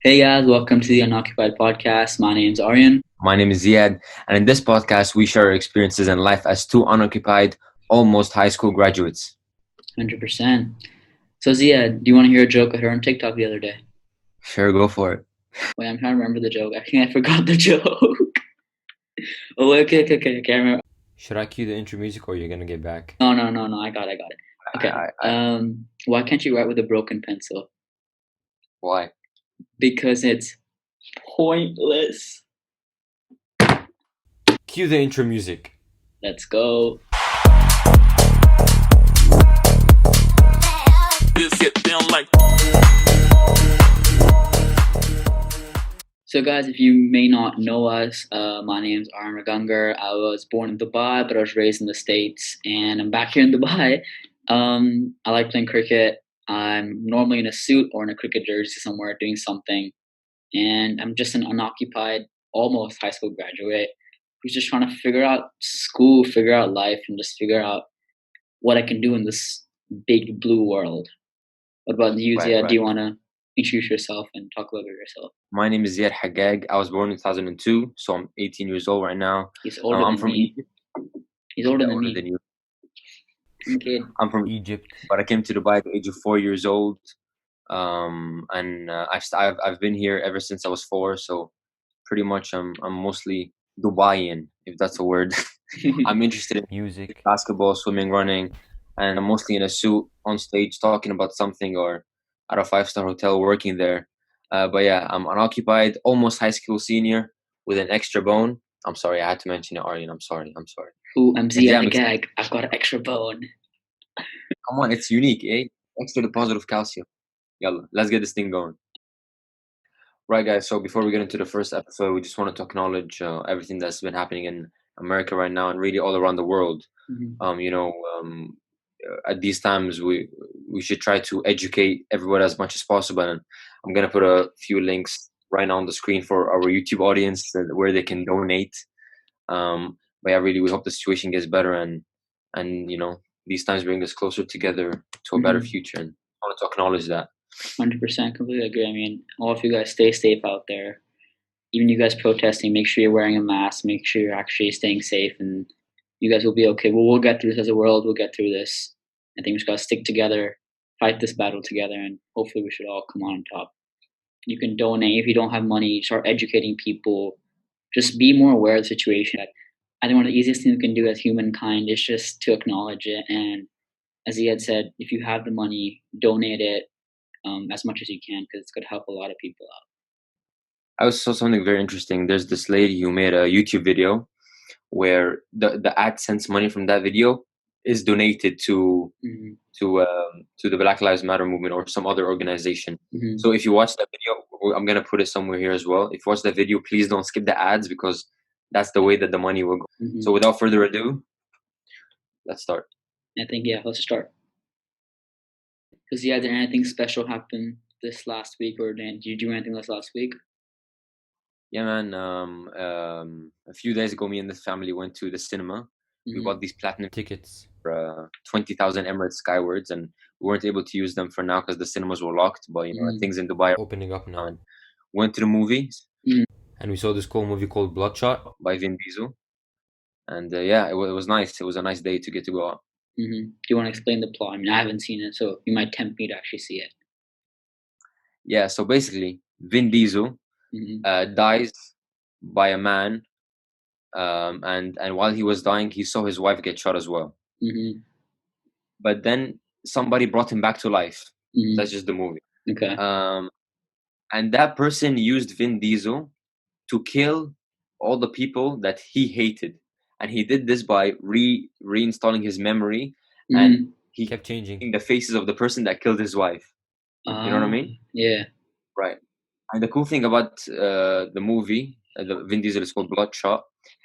Hey guys, welcome to the Unoccupied Podcast. My name's Aryan. My name is Zeyad, and in this podcast, we share our experiences in life as two unoccupied, almost high school graduates. 100%. So Ziyad, do you want to hear a joke I heard on TikTok the other day? Sure, go for it. Wait, I'm trying to remember the joke. I think I forgot the joke. Oh, wait, okay, I remember. Should I cue the intro music or you're going to get back? No, I got it. Okay. Why can't you write with a broken pencil? Why? Because it's pointless. Cue the intro music. Let's go. So guys, if you may not know us, my name's Aryan Ragungar. I was born in Dubai, but I was raised in the States, and I'm back here in Dubai. I like playing cricket. I'm normally in a suit or in a cricket jersey somewhere doing something, and I'm just an unoccupied, almost high school graduate who's just trying to figure out school, figure out life, and just figure out what I can do in this big blue world. What about you, Zia? Do you want to introduce yourself and talk a little bit about yourself? My name is Ziyad Haggag. I was born in 2002, so I'm 18 years old right now. He's older I'm than from me. Egypt. He's older than Older me. than you. Okay. I'm from Egypt, but I came to Dubai at the age of 4 years old. I've been here ever since I was 4, so pretty much I'm mostly Dubaian, if that's a word. I'm interested in music, basketball, swimming, running, and I'm mostly in a suit on stage talking about something or at a 5-star hotel working there. But yeah, I'm unoccupied, almost high school senior with an extra bone. I'm sorry, I had to mention it, Aryan. I'm sorry. Ooh, I'm And Zia yeah, the Gag. I've got an extra bone. come on, it's unique, eh? Extra deposit of calcium. Yalla, let's get this thing going. Right, guys. So before we get into the first episode, we just wanted to acknowledge everything that's been happening in America right now and really all around the world. Mm-hmm. At these times, we should try to educate everyone as much as possible. And I'm gonna put a few links right now on the screen for our YouTube audience where they can donate. But yeah, really, we hope the situation gets better and these times bring us closer together to a better future. And I wanted to acknowledge that. 100%, completely agree. I mean, all of you guys stay safe out there. Even you guys protesting, make sure you're wearing a mask. Make sure you're actually staying safe, and you guys will be okay. We'll get through this as a world. We'll get through this. I think we just gotta stick together, fight this battle together, and hopefully we should all come on top. You can donate if you don't have money. Start educating people. Just be more aware of the situation. I think one of the easiest things we can do as humankind is just to acknowledge it. And as he had said, if you have the money, donate it as much as you can because it's going to help a lot of people out. I also saw something very interesting. There's this lady who made a YouTube video where the AdSense money from that video is donated to the Black Lives Matter movement or some other organization. Mm-hmm. So if you watch that video, I'm gonna put it somewhere here as well. If you watch that video, please don't skip the ads because that's the way that the money will go. Mm-hmm. So without further ado, let's start. I think let's start. Because did anything special happen this last week, or did you do anything this last week? Yeah, man. A few days ago, me and the family went to the cinema. We bought these platinum tickets for 20,000 Emirates Skywards, and we weren't able to use them for now because the cinemas were locked. But things in Dubai are opening up now. And went to the movies, and we saw this cool movie called Bloodshot by Vin Diesel. And yeah, it was nice. It was a nice day to get to go out. Do you want to explain the plot? I mean, I haven't seen it, so you might tempt me to actually see it. Yeah. So basically, Vin Diesel dies by a man. And while he was dying, he saw his wife get shot as well. But then somebody brought him back to life. That's just the movie. Okay. And that person used Vin Diesel to kill all the people that he hated, and he did this by reinstalling his memory, and he kept changing the faces of the person that killed his wife. You know what I mean? Yeah. Right. And the cool thing about the movie, the Vin Diesel is called Bloodshot,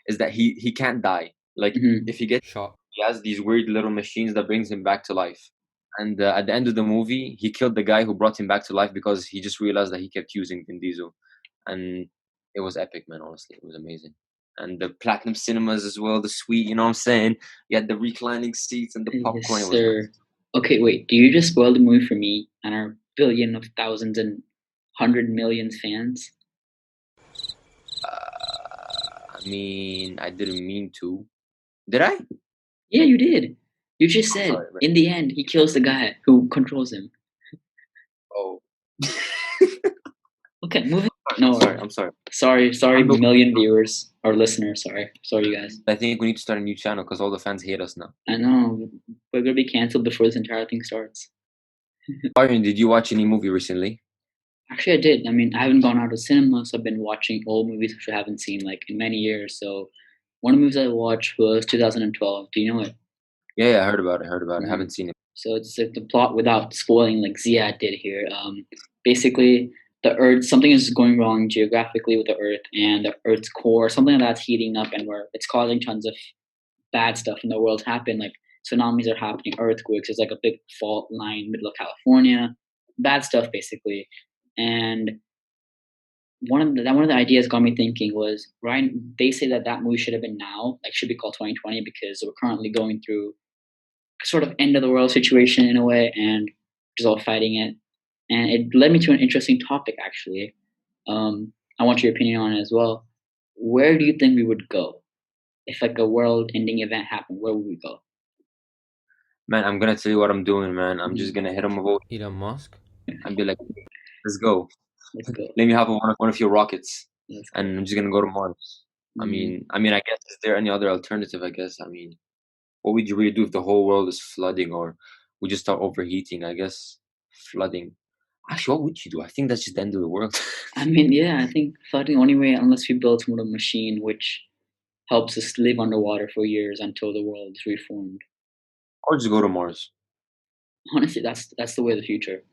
is that he can't die. Like if he gets shot, he has these weird little machines that brings him back to life. And at the end of the movie, he killed the guy who brought him back to life because he just realized that he kept using Vin Diesel. And it was epic, man. Honestly, it was amazing. And the platinum cinemas as well, the suite. You know what I'm saying? You had the reclining seats and the popcorn. Yes, sir. Okay, wait. Do you just spoil the movie for me and our billion of thousands and 100 million fans? I mean, I didn't mean to. Did I? Yeah, you did. You just said, in the end, he kills the guy who controls him. Oh. Okay, moving. No, I'm sorry. Sorry, million viewers or listeners. Sorry, you guys. I think we need to start a new channel because all the fans hate us now. I know. We're gonna be canceled before this entire thing starts. Aryan, did you watch any movie recently? Actually, I did. I mean, I haven't gone out to cinema, so I've been watching old movies which I haven't seen like in many years. So one of the movies I watched was 2012. Do you know it? Yeah, I heard about it. I haven't seen it. So it's like the plot without spoiling, like Zeyad did here. Basically, the Earth, something is going wrong geographically with the Earth, and the Earth's core, something that's heating up, and where it's causing tons of bad stuff in the world happen. Like tsunamis are happening, earthquakes. There's like a big fault line middle of California, bad stuff basically. And one of the ideas got me thinking was, Ryan, they say that movie should have been now, like should be called 2020 because we're currently going through sort of end of the world situation in a way, and just all fighting it. And it led me to an interesting topic actually. I want your opinion on it as well. Where do you think we would go if like a world-ending event happened? Where would we go? Man, I'm gonna tell you what I'm doing, man. I'm just gonna hit him about Elon Musk and be like, let's go. Let's go. Let me have one of your rockets, and I'm just gonna go to Mars. I mean, I guess is there any other alternative? I guess. I mean, what would you really do if the whole world is flooding, or we just start overheating? I guess flooding. Actually, what would you do? I think that's just the end of the world. I mean, yeah, I think flooding only way unless we build some sort of machine which helps us live underwater for years until the world is reformed. Or just go to Mars. Honestly, that's the way of the future.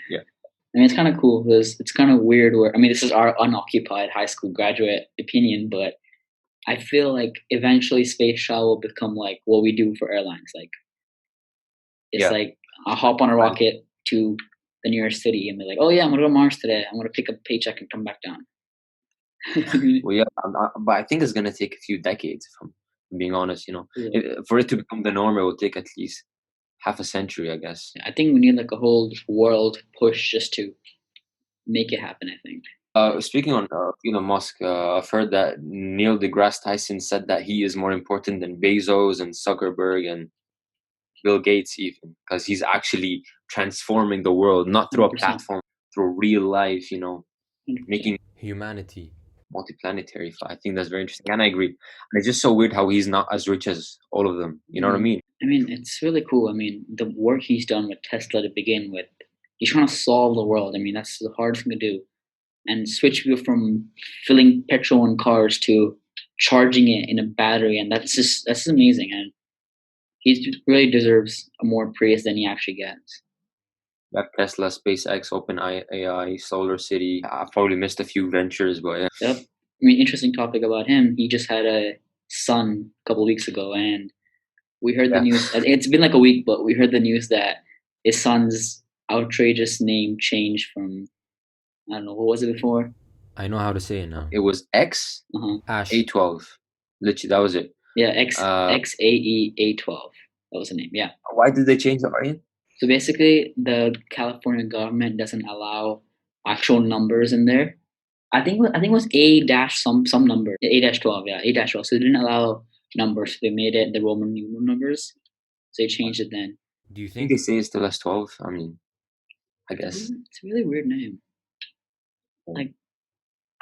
Yeah. I mean, it's kind of cool because it's kind of weird where, I mean, this is our unoccupied high school graduate opinion, but I feel like eventually space travel will become like what we do for airlines. Like, it's like I'll hop on a rocket to the nearest city and be like, oh yeah, I'm going to go to Mars today. I'm going to pick up a paycheck and come back down. Well, yeah, but I think it's going to take a few decades, if I'm being honest, for it to become the norm, it will take at least half a century, I guess. I think we need like a whole world push just to make it happen, I think. Speaking on Elon Musk, I've heard that Neil deGrasse Tyson said that he is more important than Bezos and Zuckerberg and Bill Gates even, because he's actually transforming the world, not through 100%. A platform, through real life, 100%. Making humanity multiplanetary. I think that's very interesting, and I agree. And it's just so weird how he's not as rich as all of them. You know what I mean? I mean, it's really cool. I mean, the work he's done with Tesla to begin with, he's trying to solve the world. I mean, that's the hardest thing to do. And switch people from filling petrol in cars to charging it in a battery, and that's amazing. And he really deserves more praise than he actually gets. That Tesla, SpaceX, OpenAI, Solar City. I've probably missed a few ventures, but yeah. Yep. I mean, interesting topic about him. He just had a son a couple of weeks ago, and we heard the news. It's been like a week, but we heard the news that his son's outrageous name changed from, I don't know, what was it before? I know how to say it now. It was X A12. Literally, that was it. Yeah, XAE A12. That was the name. Yeah. Why did they change the Aryan? So basically, the California government doesn't allow actual numbers in there. I think it was A dash some number. A-12, yeah, A-12. So they didn't allow numbers. So they made it the Roman numeral numbers. So they changed it then. Do you think they say it's still S12? I mean, I guess. It's a really weird name. Like,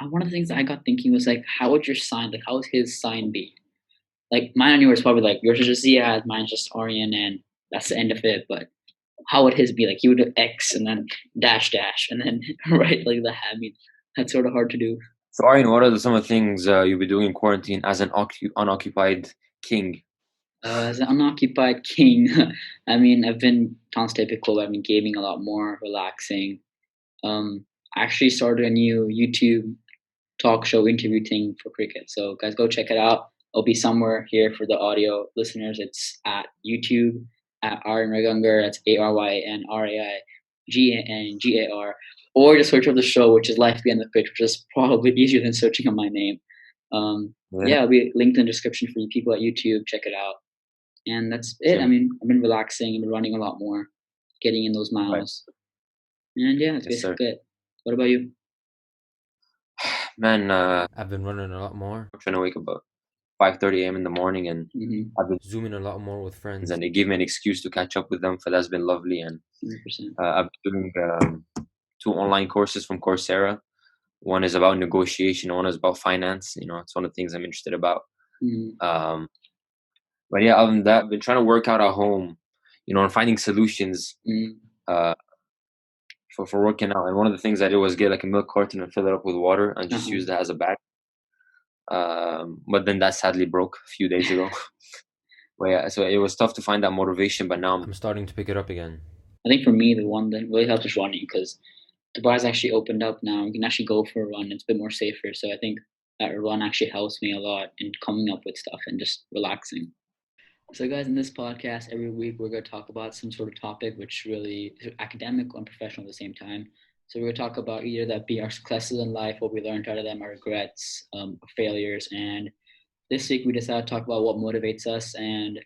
one of the things I got thinking was like, how would your sign, like, how would his sign be? Like, mine and yours probably like, yours is just Zeyad, mine's just Aryan, and that's the end of it. But how would his be? Like, he would do X and then dash, and then right like that. I mean, that's sort of hard to do. So, Aryan, what are some of the things you'll be doing in quarantine as an unoccupied king? As an unoccupied king, I mean, I've been typical. I've been gaming a lot more, relaxing. I actually started a new YouTube talk show interview thing for cricket. So, guys, go check it out. It'll be somewhere here for the audio listeners. It's at YouTube at Aryan Reganger. That's ARYNRAIGANGAR. Or just search up the show, which is Life Behind the Pitch, which is probably easier than searching on my name. Yeah, it'll be linked in the description for you people at YouTube. Check it out. And that's it. I mean, I've been relaxing. I've been running a lot more, getting in those miles. Right. And yeah, that's basically it. What about you? Man, I've been running a lot more. I'm trying to wake up about 5:30 a.m. in the morning, and I've been zooming a lot more with friends, and it gave me an excuse to catch up with them. So that's been lovely. And 100%. I've been doing 2 online courses from Coursera. One is about negotiation, one is about finance. It's one of the things I'm interested about. But yeah, other than that, I've been trying to work out at home, and finding solutions for working out. And one of the things I did was get like a milk carton and fill it up with water and just use that as a bag. But then that sadly broke a few days ago. But yeah, so it was tough to find that motivation, but now I'm starting to pick it up again. I think for me, the one that really helps is running, because the bar's actually opened up now. You can actually go for a run. It's a bit more safer. So I think that run actually helps me a lot in coming up with stuff and just relaxing. So guys, in this podcast, every week we're going to talk about some sort of topic which really is academic and professional at the same time. So we're going to talk about either that be our successes in life, what we learned out of them, our regrets, failures. And this week we decided to talk about what motivates us and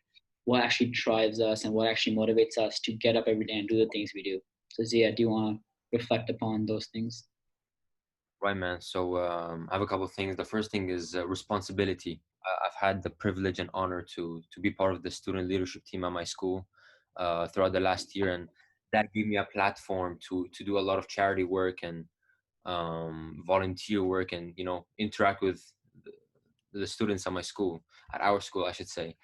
what actually drives us and what actually motivates us to get up every day and do the things we do. So Zia, do you want to reflect upon those things? Right, man. So I have a couple of things. The first thing is responsibility. I've had the privilege and honor to be part of the student leadership team at my school throughout the last year, and that gave me a platform to do a lot of charity work and volunteer work, and interact with the students at my school, at our school, I should say.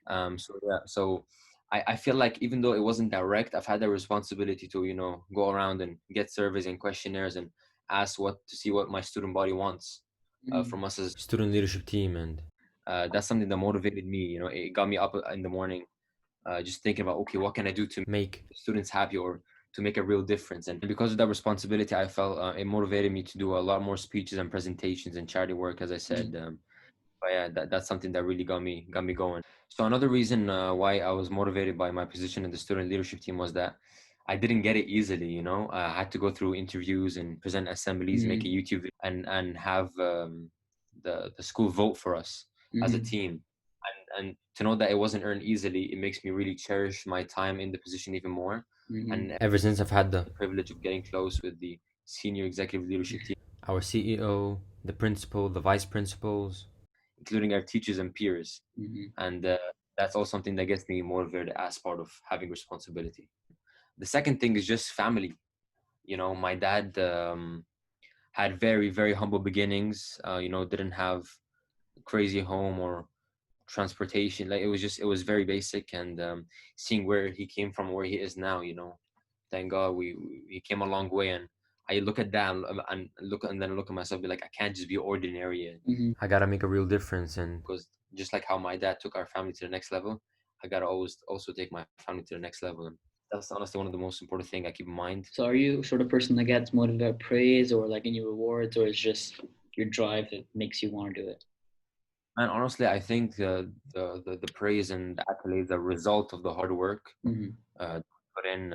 So I feel like even though it wasn't direct, I've had the responsibility to go around and get surveys and questionnaires and ask to see what my student body wants from us as a student leadership team, and that's something that motivated me. It got me up in the morning, just thinking about, okay, what can I do to make students happy or to make a real difference? And because of that responsibility, I felt it motivated me to do a lot more speeches and presentations and charity work, as I said. But yeah, that's something that really got me going. So another reason why I was motivated by my position in the student leadership team was that I didn't get it easily. I had to go through interviews and present assemblies, make a YouTube video, and have the school vote for us as a team. And to know that it wasn't earned easily, it makes me really cherish my time in the position even more. And ever since, I've had the privilege of getting close with the senior executive leadership team, our CEO, the principal, the vice principals, including our teachers and peers. And that's all something that gets me motivated as part of having responsibility. The second thing is just family. My dad had very, very humble beginnings, didn't have crazy home or transportation. Like it was very basic. And seeing where he came from, where he is now, thank God we came a long way. And I look at that and then look at myself, be like, I can't just be ordinary. I gotta make a real difference. And because just like how my dad took our family to the next level, I gotta always also take my family to the next level. And that's honestly one of the most important things I keep in mind. So are you sort of person that gets motivated by praise or like any rewards, or it's just your drive that makes you want to do it? And honestly, I think the praise and the accolades are a result of the hard work put in.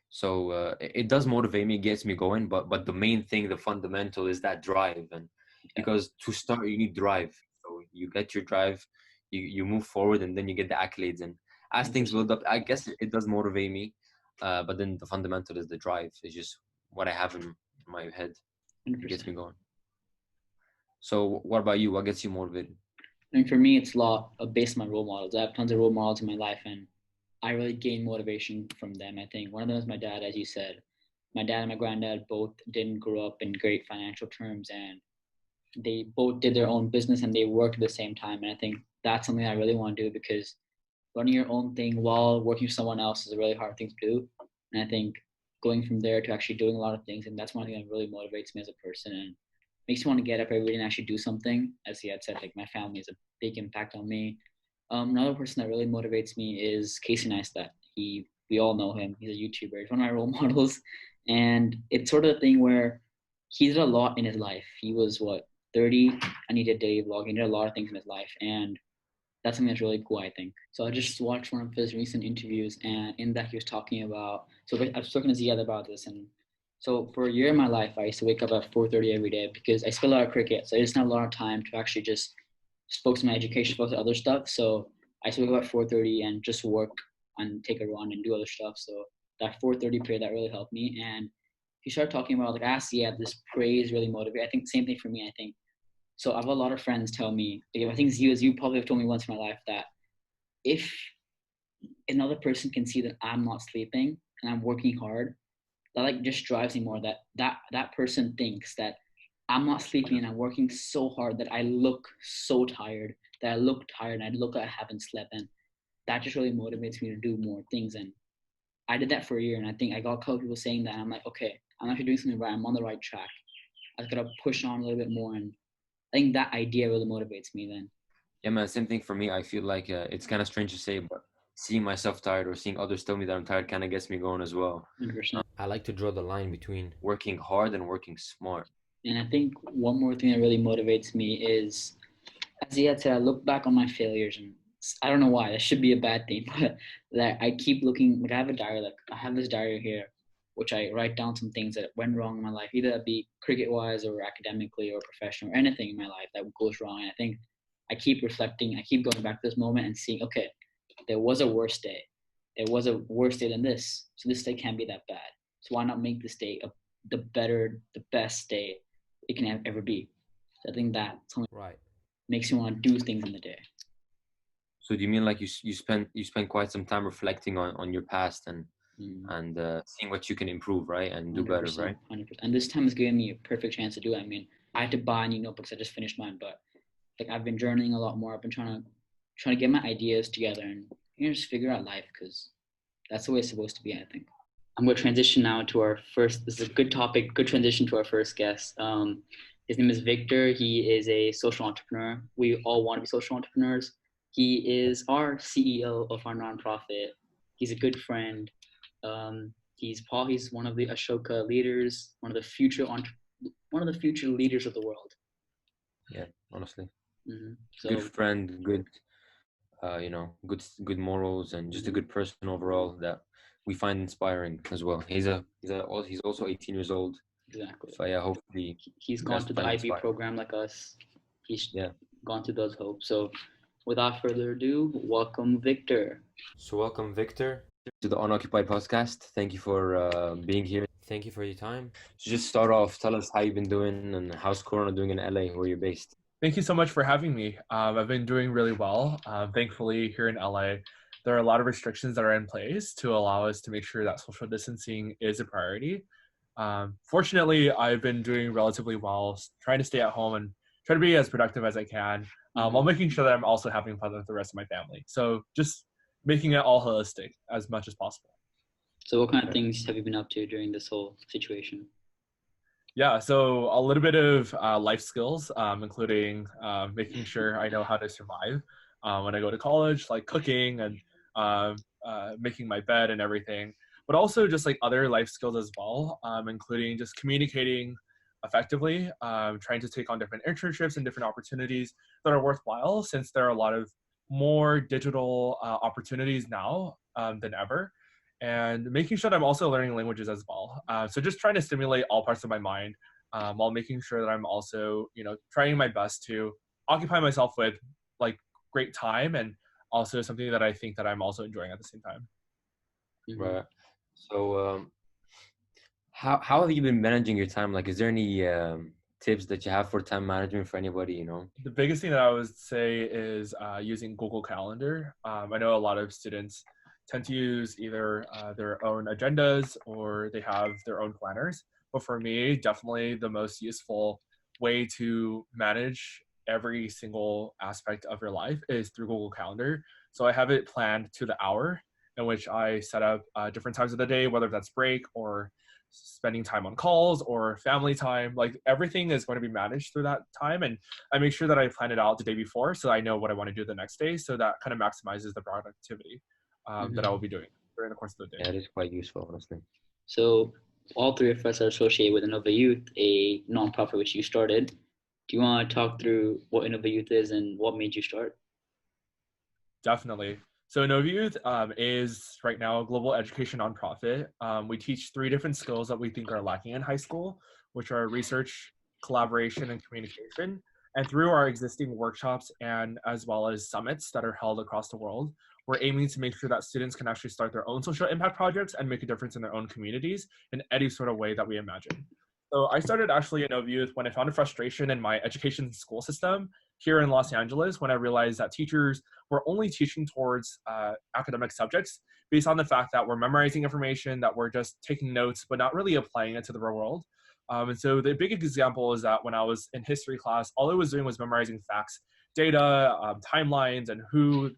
So it does motivate me, gets me going. But the main thing, the fundamental, is that drive. And because to start, you need drive. So you get your drive, you move forward, and then you get the accolades. And as things build up, I guess it does motivate me. But then the fundamental is the drive. It's just what I have in my head. It gets me going. So what about you? What gets you motivated? I mean, for me, it's a lot based on my role models. I have tons of role models in my life, and I really gain motivation from them. I think one of them is my dad, as you said. My dad and my granddad both didn't grow up in great financial terms, and they both did their own business and they worked at the same time. And I think that's something I really want to do, because running your own thing while working for someone else is a really hard thing to do. And I think going from there to actually doing a lot of things, and that's one thing that really motivates me as a person and makes me want to get up every day and actually do something. As he had said, like my family is a big impact on me. Another person that really motivates me is Casey Neistat. We all know him. He's a YouTuber. He's one of my role models, and it's sort of a thing where he did a lot in his life. He was 30, and he did daily vlogging. He did a lot of things in his life, and that's something that's really cool, I think. So I just watched one of his recent interviews, and in that he was talking about. So I was talking to Ziyad about this, and so for a year in my life, I used to wake up at 4:30 every day because I spent a lot of cricket. So I just didn't have a lot of time to actually just focus on my education, focus on other stuff. So I used to wake up at 4:30 and just work and take a run and do other stuff. So that 4:30 period, that really helped me. And if you start talking about, like, I asked, yeah, this praise really motivates. I think same thing for me. I think so. I have a lot of friends tell me, I think you probably have told me once in my life that if another person can see that I'm not sleeping and I'm working hard, that like just drives me more. That person thinks that I'm not sleeping and I'm working so hard that I look so tired, that I look tired and I look like I haven't slept, and that just really motivates me to do more things. And I did that for a year, and I think I got a couple people saying that, and I'm like, okay, I'm actually doing something right. I'm on the right track. I just gotta push on a little bit more, and I think that idea really motivates me then. Yeah, man, same thing for me. I feel like it's kind of strange to say, but seeing myself tired or seeing others tell me that I'm tired kind of gets me going as well. 100%. I like to draw the line between working hard and working smart. And I think one more thing that really motivates me is, as Zeyad said, I look back on my failures, and I don't know why, that should be a bad thing, but that I keep looking, like I have a diary, like I have this diary here, which I write down some things that went wrong in my life, either that be cricket-wise or academically or professional or anything in my life that goes wrong. And I think I keep reflecting, I keep going back to this moment and seeing, okay, there was a worse day. There was a worse day than this. So this day can't be that bad. So why not make this day the best day it can ever be? So I think that something makes you want to do things in the day. So do you mean like you spend quite some time reflecting on your past and seeing what you can improve, right, and do better, right? 100%. And this time has given me a perfect chance to do it. I mean, I had to buy new notebooks. I just finished mine, but like I've been journaling a lot more. I've been trying to get my ideas together and just figure out life, because that's the way it's supposed to be, I think. I'm going to transition now to our first. This is a good topic, good transition to our first guest. His name is Victor. He is a social entrepreneur. We all want to be social entrepreneurs. He is our CEO of our nonprofit. He's a good friend. He's one of the Ashoka leaders, one of the future leaders of the world. Yeah, honestly. So, good friend, good, good morals, and just a good person overall that we find inspiring as well. He's also 18 years old. Exactly. So yeah, hopefully he's gone to the IB program like us. He's gone to those hopes. So without further ado, welcome Victor. So welcome Victor to the Unoccupied Podcast. Thank you for being here. Thank you for your time. So just start off, tell us how you've been doing and how's Corona doing in LA, where you're based. Thank you so much for having me. I've been doing really well. Thankfully, here in LA, there are a lot of restrictions that are in place to allow us to make sure that social distancing is a priority. Fortunately, I've been doing relatively well, trying to stay at home and try to be as productive as I can, while making sure that I'm also having fun with the rest of my family. So just making it all holistic as much as possible. So what kind of things have you been up to during this whole situation? Yeah, so a little bit of life skills, including making sure I know how to survive when I go to college, like cooking and making my bed and everything, but also just like other life skills as well, including just communicating effectively, trying to take on different internships and different opportunities that are worthwhile, since there are a lot of more digital opportunities now than ever. And making sure that I'm also learning languages as well. So just trying to stimulate all parts of my mind while making sure that I'm also, trying my best to occupy myself with like great time and also something that I think that I'm also enjoying at the same time. Right. So how have you been managing your time? Like, is there any tips that you have for time management for anybody, The biggest thing that I would say is using Google Calendar. I know a lot of students tend to use either their own agendas or they have their own planners. But for me, definitely the most useful way to manage every single aspect of your life is through Google Calendar. So I have it planned to the hour, in which I set up different times of the day, whether that's break or spending time on calls or family time. Like everything is going to be managed through that time, and I make sure that I plan it out the day before so I know what I want to do the next day, so that kind of maximizes the productivity that I will be doing during the course of the day. Yeah, it is quite useful, honestly. So all three of us are associated with InnovaYouth, a nonprofit which you started. Do you want to talk through what InnovaYouth is and what made you start? Definitely. So InnovaYouth is right now a global education nonprofit. We teach 3 different skills that we think are lacking in high school, which are research, collaboration, and communication. And through our existing workshops and as well as summits that are held across the world, we're aiming to make sure that students can actually start their own social impact projects and make a difference in their own communities in any sort of way that we imagine. So I started actually in InnovaYouth when I found a frustration in my education school system here in Los Angeles, when I realized that teachers were only teaching towards academic subjects based on the fact that we're memorizing information, that we're just taking notes, but not really applying it to the real world. And so the big example is that when I was in history class, all I was doing was memorizing facts, data, timelines, and who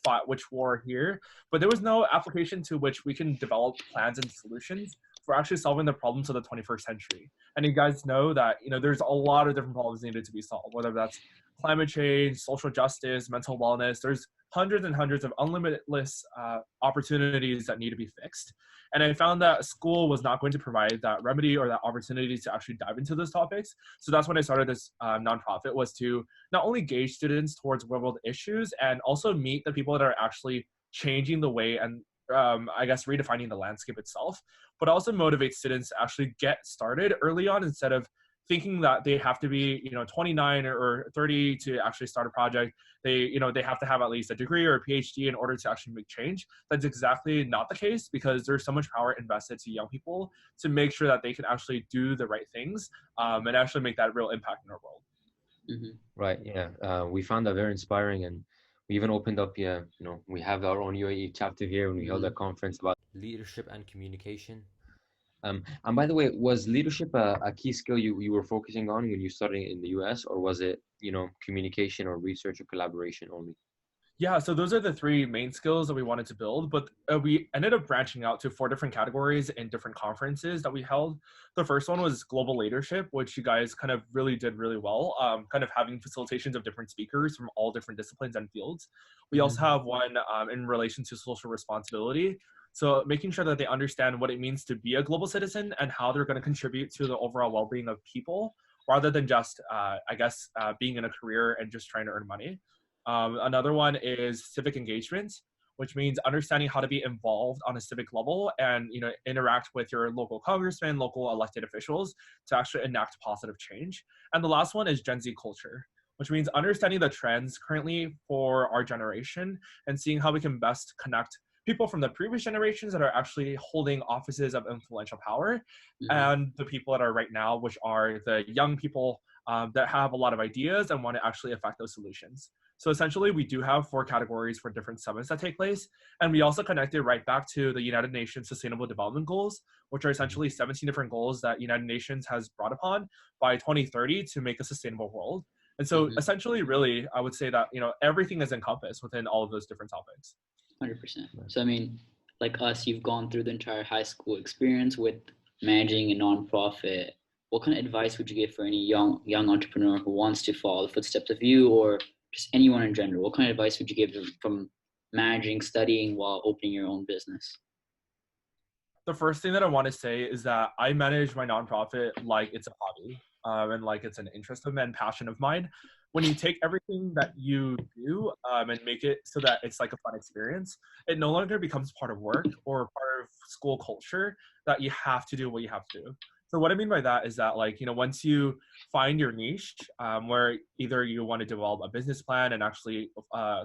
fought which war here. But there was no application to which we can develop plans and solutions for actually solving the problems of the 21st century. And you guys know that, there's a lot of different problems needed to be solved, whether that's climate change, social justice, mental wellness. There's hundreds and hundreds of unlimitless opportunities that need to be fixed. And I found that school was not going to provide that remedy or that opportunity to actually dive into those topics. So that's when I started this nonprofit, was to not only gauge students towards real world issues and also meet the people that are actually changing the way and redefining the landscape itself, but also motivate students to actually get started early on instead of thinking that they have to be, 29 or 30 to actually start a project. They have to have at least a degree or a PhD in order to actually make change. That's exactly not the case, because there's so much power invested to young people to make sure that they can actually do the right things and actually make that real impact in our world. Mm-hmm. Right. Yeah. We found that very inspiring, and we even opened up. We have our own UAE chapter here when we held a conference about leadership and communication. And by the way, was leadership a key skill you were focusing on when you started in the US, or was it, communication or research or collaboration only? Yeah, so those are the three main skills that we wanted to build, but we ended up branching out to 4 different categories in different conferences that we held. The first one was global leadership, which you guys kind of really did really well, kind of having facilitations of different speakers from all different disciplines and fields. We also have one in relation to social responsibility. So making sure that they understand what it means to be a global citizen and how they're going to contribute to the overall well-being of people, rather than just, being in a career and just trying to earn money. Another one is civic engagement, which means understanding how to be involved on a civic level and interact with your local congressman, local elected officials to actually enact positive change. And the last one is Gen Z culture, which means understanding the trends currently for our generation and seeing how we can best connect people from the previous generations that are actually holding offices of influential power and the people that are right now, which are the young people that have a lot of ideas and want to actually affect those solutions. So essentially, we do have 4 categories for different summits that take place. And we also connected right back to the United Nations Sustainable Development Goals, which are essentially 17 different goals that United Nations has brought upon by 2030 to make a sustainable world. And so essentially, really, I would say that, everything is encompassed within all of those different topics. 100%. So, I mean, like us, you've gone through the entire high school experience with managing a nonprofit. What kind of advice would you give for any young entrepreneur who wants to follow the footsteps of you, or just anyone in general? What kind of advice would you give them from managing, studying while opening your own business? The first thing that I want to say is that I manage my nonprofit like it's a hobby and like it's an interest of mine and passion of mine. When you take everything that you do and make it so that it's like a fun experience, it no longer becomes part of work or part of school culture that you have to do what you have to do. So what I mean by that is that, once you find your niche, where either you want to develop a business plan and actually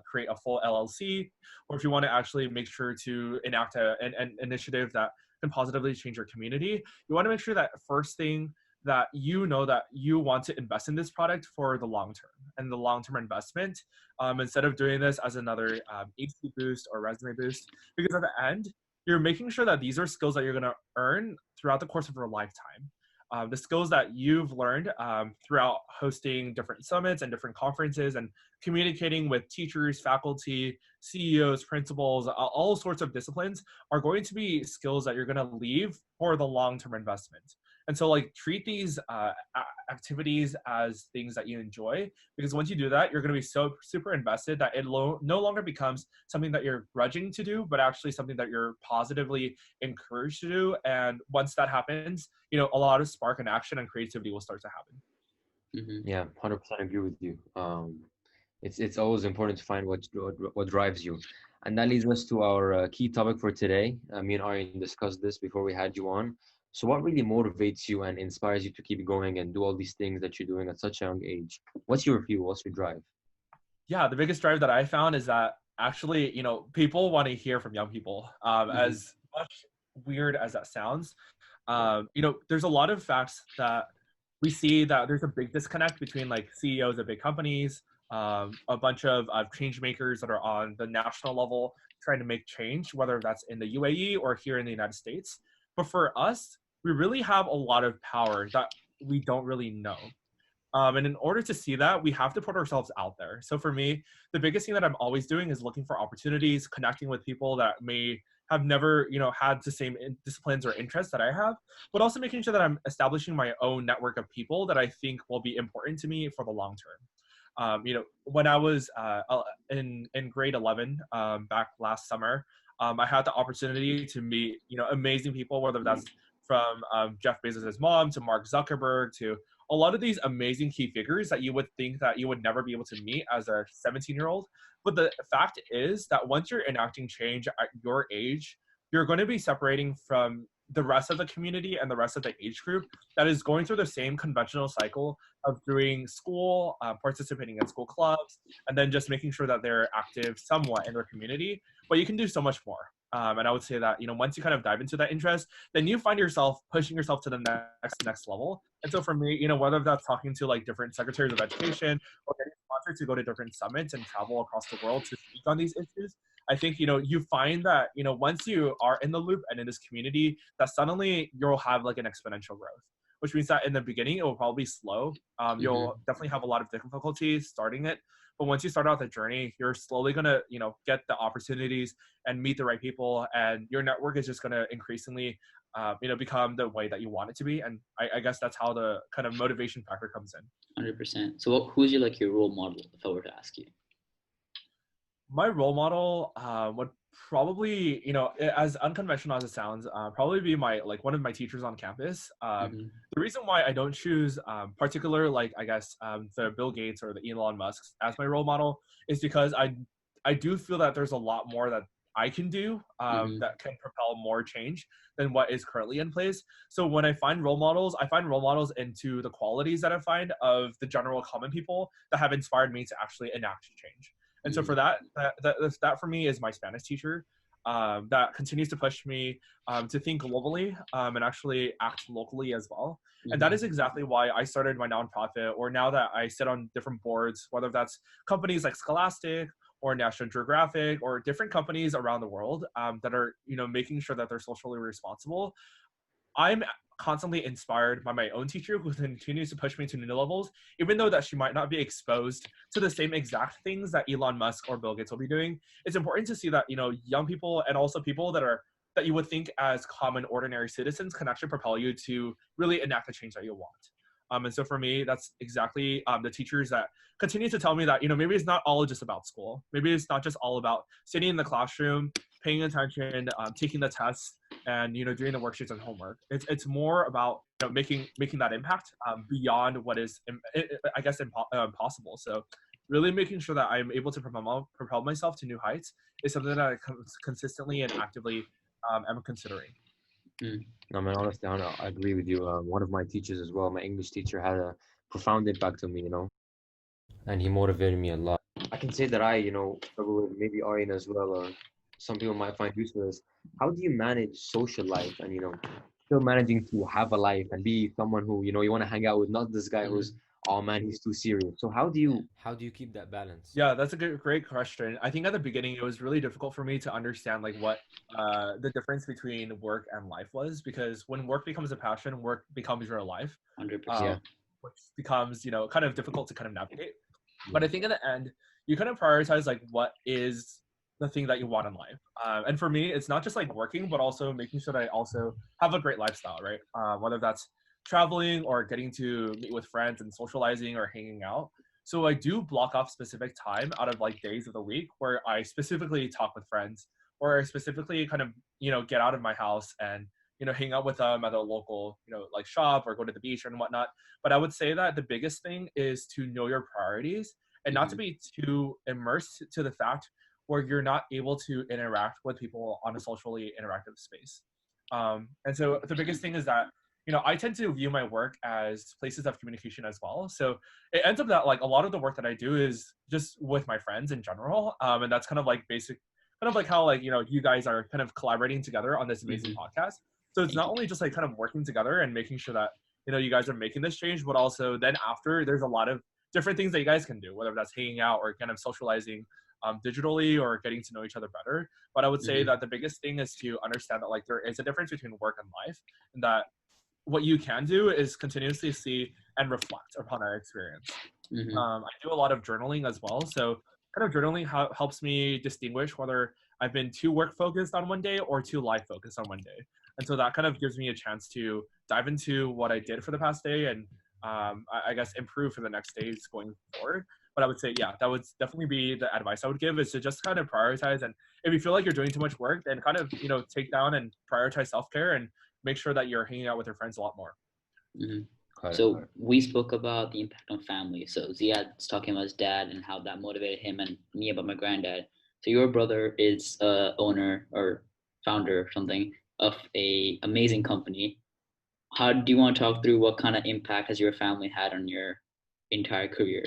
create a full LLC, or if you want to actually make sure to enact an initiative that can positively change your community, you want to make sure that first thing that that you want to invest in this product for the long term and the long-term investment, instead of doing this as another HC boost or resume boost, because at the end, you're making sure that these are skills that you're going to earn throughout the course of your lifetime. The skills that you've learned throughout hosting different summits and different conferences and communicating with teachers, faculty, CEOs, principals, all sorts of disciplines are going to be skills that you're going to leave for the long-term investment. And so treat these activities as things that you enjoy, because once you do that, you're going to be so super invested that it no longer becomes something that you're grudging to do, but actually something that you're positively encouraged to do. And once that happens, a lot of spark and action and creativity will start to happen. Yeah, 100% agree with you. It's always important to find what drives you. And that leads us to our key topic for today. Me and Aryan discussed this before we had you on. So what really motivates you and inspires you to keep going and do all these things that you're doing at such a young age? What's your fuel? What's your drive? Yeah, the biggest drive that I found is that actually, people want to hear from young people. As much weird as that sounds, there's a lot of facts that we see that there's a big disconnect between like CEOs of big companies, a bunch of change makers that are on the national level trying to make change, whether that's in the UAE or here in the United States. But for us, we really have a lot of power that we don't really know. And in order to see that, we have to put ourselves out there. So for me, the biggest thing that I'm always doing is looking for opportunities, connecting with people that may have never, had the same disciplines or interests that I have, but also making sure that I'm establishing my own network of people that I think will be important to me for the long term. When I was in grade 11 back last summer, I had the opportunity to meet, amazing people, whether that's from Jeff Bezos' mom to Mark Zuckerberg to a lot of these amazing key figures that you would think that you would never be able to meet as a 17-year-old. But the fact is that once you're enacting change at your age, you're going to be separating from the rest of the community and the rest of the age group that is going through the same conventional cycle of doing school, participating in school clubs, and then just making sure that they're active somewhat in their community. But you can do so much more. And I would say that, once you kind of dive into that interest, then you find yourself pushing yourself to the next level. And so for me, whether that's talking to like different secretaries of education or getting sponsored to go to different summits and travel across the world to speak on these issues, I think, you find that, once you are in the loop and in this community, that suddenly you'll have like an exponential growth, which means that in the beginning, it will probably be slow. You'll definitely have a lot of difficulties starting it. But once you start out the journey, you're slowly going to, get the opportunities and meet the right people. And your network is just going to increasingly, become the way that you want it to be. And I guess that's how the kind of motivation factor comes in. 100%. So who's your role model, if I were to ask you? My role model would probably, as unconventional as it sounds, probably be one of my teachers on campus. The reason why I don't choose particular, the Bill Gates or the Elon Musks as my role model is because I do feel that there's a lot more that I can do that can propel more change than what is currently in place. So when I find role models into the qualities that I find of the general common people that have inspired me to actually enact change. And so for that for me is my Spanish teacher that continues to push me to think globally and actually act locally as well. And that is exactly why I started my nonprofit, or now that I sit on different boards, whether that's companies like Scholastic or National Geographic or different companies around the world that are, making sure that they're socially responsible. I'm constantly inspired by my own teacher who continues to push me to new levels, even though that she might not be exposed to the same exact things that Elon Musk or Bill Gates will be doing. It's important to see that, young people and also people that you would think as common, ordinary citizens can actually propel you to really enact the change that you want. And so for me, that's exactly the teachers that continue to tell me that, maybe it's not all just about school. Maybe it's not just all about sitting in the classroom, paying attention, taking the tests, and, doing the worksheets and homework. It's more about, making that impact beyond what is, I guess, possible. So really making sure that I'm able to propel myself to new heights is something that I consistently and actively am considering. No, man, honestly, I agree with you. One of my teachers as well, my English teacher, had a profound impact on me, and he motivated me a lot. I can say that I, struggle with maybe Aryan as well, or some people might find useful is, how do you manage social life and, still managing to have a life and be someone who, you want to hang out with, not this guy who's, oh man, he's too serious. So how do you keep that balance? Yeah, that's a great question. I think at the beginning, it was really difficult for me to understand what the difference between work and life was, because when work becomes a passion, work becomes your life. 100%. Which becomes, kind of difficult to kind of navigate. But I think in the end, you kind of prioritize what is the thing that you want in life. And for me, it's not just working, but also making sure that I also have a great lifestyle, right? Whether that's traveling or getting to meet with friends and socializing or hanging out. So I do block off specific time out of days of the week where I specifically talk with friends, or I specifically kind of, get out of my house and, hang out with them at a local, shop or go to the beach and whatnot. But I would say that the biggest thing is to know your priorities and not to be too immersed to the fact where you're not able to interact with people on a socially interactive space. And so the biggest thing is that, I tend to view my work as places of communication as well. So it ends up that like a lot of the work that I do is just with my friends in general. And that's kind of like basic, kind of like how like, you guys are kind of collaborating together on this amazing podcast. So it's not only just like kind of working together and making sure that, you guys are making this change, but also then after there's a lot of different things that you guys can do, whether that's hanging out or kind of socializing digitally or getting to know each other better. But I would say that the biggest thing is to understand that like there is a difference between work and life, and that what you can do is continuously see and reflect upon our experience. I do a lot of journaling as well. So kind of journaling helps me distinguish whether I've been too work focused on one day or too life focused on one day. And so that kind of gives me a chance to dive into what I did for the past day and I guess improve for the next days going forward. But I would say, yeah, that would definitely be the advice I would give, is to just kind of prioritize. And if you feel like you're doing too much work, then kind of, take down and prioritize self-care and make sure that you're hanging out with your friends a lot more. So we spoke about the impact on family. So Ziyad's talking about his dad and how that motivated him, and me about my granddad. So your brother is owner or founder or something of a amazing company. How do you want to talk through what kind of impact has your family had on your entire career?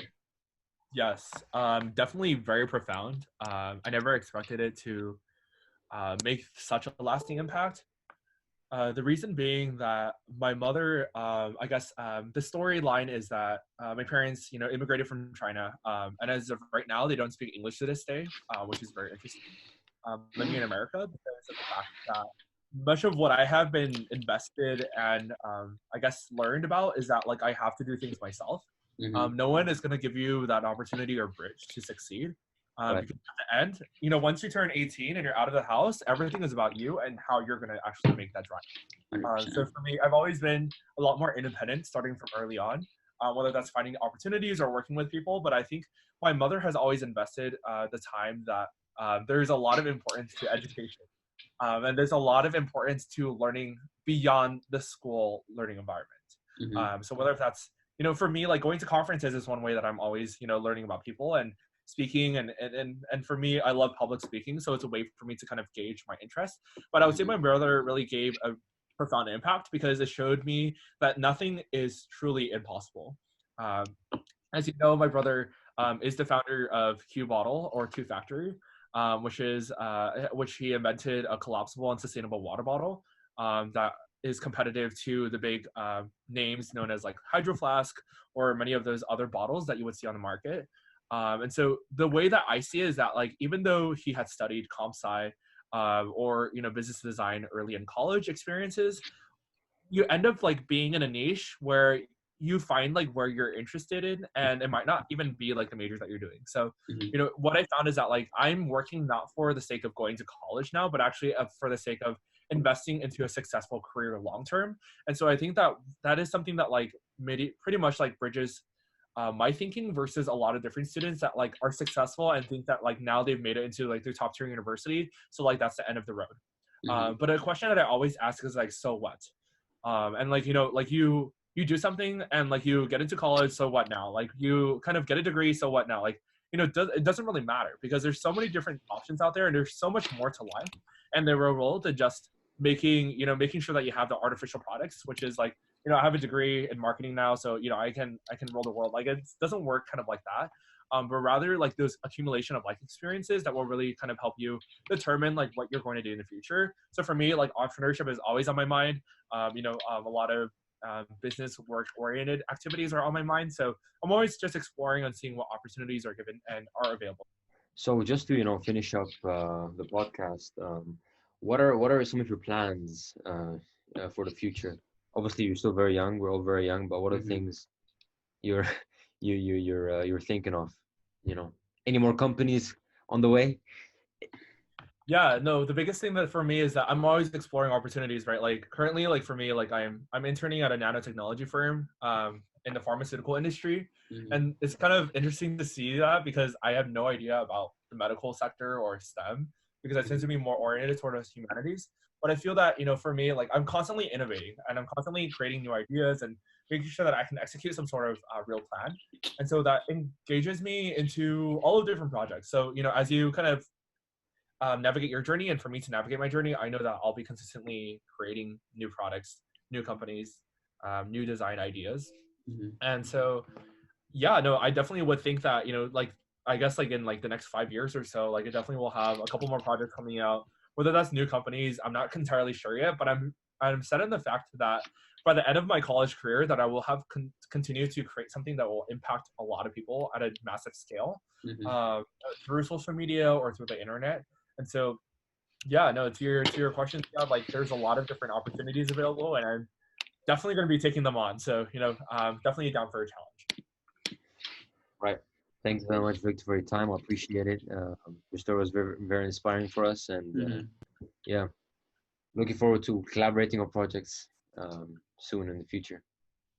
Yes, definitely very profound. I never expected it to make such a lasting impact. The reason being that my mother, I guess the storyline is that my parents, immigrated from China. And as of right now, they don't speak English to this day, which is very interesting. Living in America, because of the fact that much of what I have been invested and I guess learned about is that like I have to do things myself. No one is going to give you that opportunity or bridge to succeed. Because at the end, once you turn 18 and you're out of the house, everything is about you and how you're going to actually make that drive. So for me, I've always been a lot more independent starting from early on, whether that's finding opportunities or working with people. But I think my mother has always invested the time that there's a lot of importance to education. And there's a lot of importance to learning beyond the school learning environment. So whether that's, for me, like going to conferences is one way that I'm always, learning about people and speaking. And for me, I love public speaking. So it's a way for me to kind of gauge my interest. But I would say my brother really gave a profound impact because it showed me that nothing is truly impossible. As you know, my brother is the founder of Q Bottle or Q Factory, which he invented a collapsible and sustainable water bottle that is competitive to the big names known as like Hydro Flask or many of those other bottles that you would see on the market. And so the way that I see it is that like even though he had studied comp sci or business design early in college experiences, you end up like being in a niche where you find like where you're interested in, and it might not even be like the major that you're doing. So what I found is that like I'm working not for the sake of going to college now, but actually for the sake of investing into a successful career long term. And so I think that that is something that like pretty much like bridges my thinking versus a lot of different students that like are successful and think that like now they've made it into like their top tier university, so like that's the end of the road. But a question that I always ask is like, so what? And like like you do something and like you get into college, so what now? Like you kind of get a degree, so what now? Like it doesn't really matter because there's so many different options out there and there's so much more to life, and they were role to just making sure that you have the artificial products, which is like I have a degree in marketing now, so I can rule the world. Like it doesn't work kind of like that, but rather like those accumulation of life experiences that will really kind of help you determine like what you're going to do in the future. So for me, like entrepreneurship is always on my mind. A lot of business work oriented activities are on my mind, so I'm always just exploring and seeing what opportunities are given and are available. So just to finish up the podcast, what are some of your plans for the future? Obviously, you're still very young. We're all very young, but what are the things you're thinking of? Any more companies on the way? Yeah, no, the biggest thing that for me is that I'm always exploring opportunities, right? Like currently, like for me, like I'm interning at a nanotechnology firm in the pharmaceutical industry. And it's kind of interesting to see that because I have no idea about the medical sector or STEM because I tend to be more oriented towards humanities. But I feel that, for me, like I'm constantly innovating and I'm constantly creating new ideas and making sure that I can execute some sort of real plan. And so that engages me into all of different projects. So, as you kind of navigate your journey, and for me to navigate my journey, I know that I'll be consistently creating new products, new companies, new design ideas. Mm-hmm. And so, yeah, no, I definitely would think that, like, I guess like in like the next 5 years or so, like it definitely will have a couple more projects coming out, whether that's new companies, I'm not entirely sure yet, but I'm set in the fact that by the end of my college career that I will have continued to create something that will impact a lot of people at a massive scale, through social media or through the internet. And so, yeah, no, to your question, yeah, like there's a lot of different opportunities available, and I'm definitely going to be taking them on. So, definitely down for a challenge. Right. Thanks very much, Victor, for your time. I appreciate it. Your story was very, very inspiring for us, and yeah, looking forward to collaborating on projects soon in the future.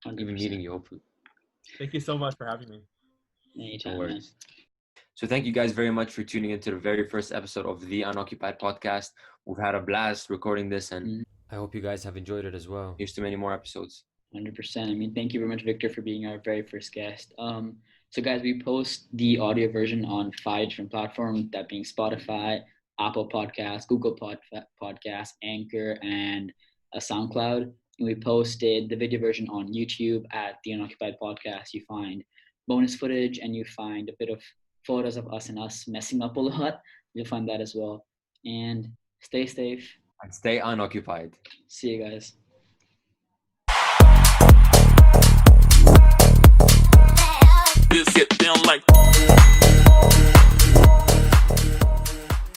100%. Even meeting you, hopefully. Thank you so much for having me. Anytime, no worries. So thank you guys very much for tuning into the very first episode of the Unoccupied Podcast. We've had a blast recording this, and I hope you guys have enjoyed it as well. Here's to many more episodes. 100%. I mean, thank you very much, Victor, for being our very first guest. So guys, we post the audio version on 5 different platforms, that being Spotify, Apple Podcasts, Google Podcasts, Anchor, and SoundCloud. And we posted the video version on YouTube at the Unoccupied Podcast. You find bonus footage and you find a bit of photos of us and us messing up a lot. You'll find that as well. And stay safe. And stay unoccupied. See you guys. Get down.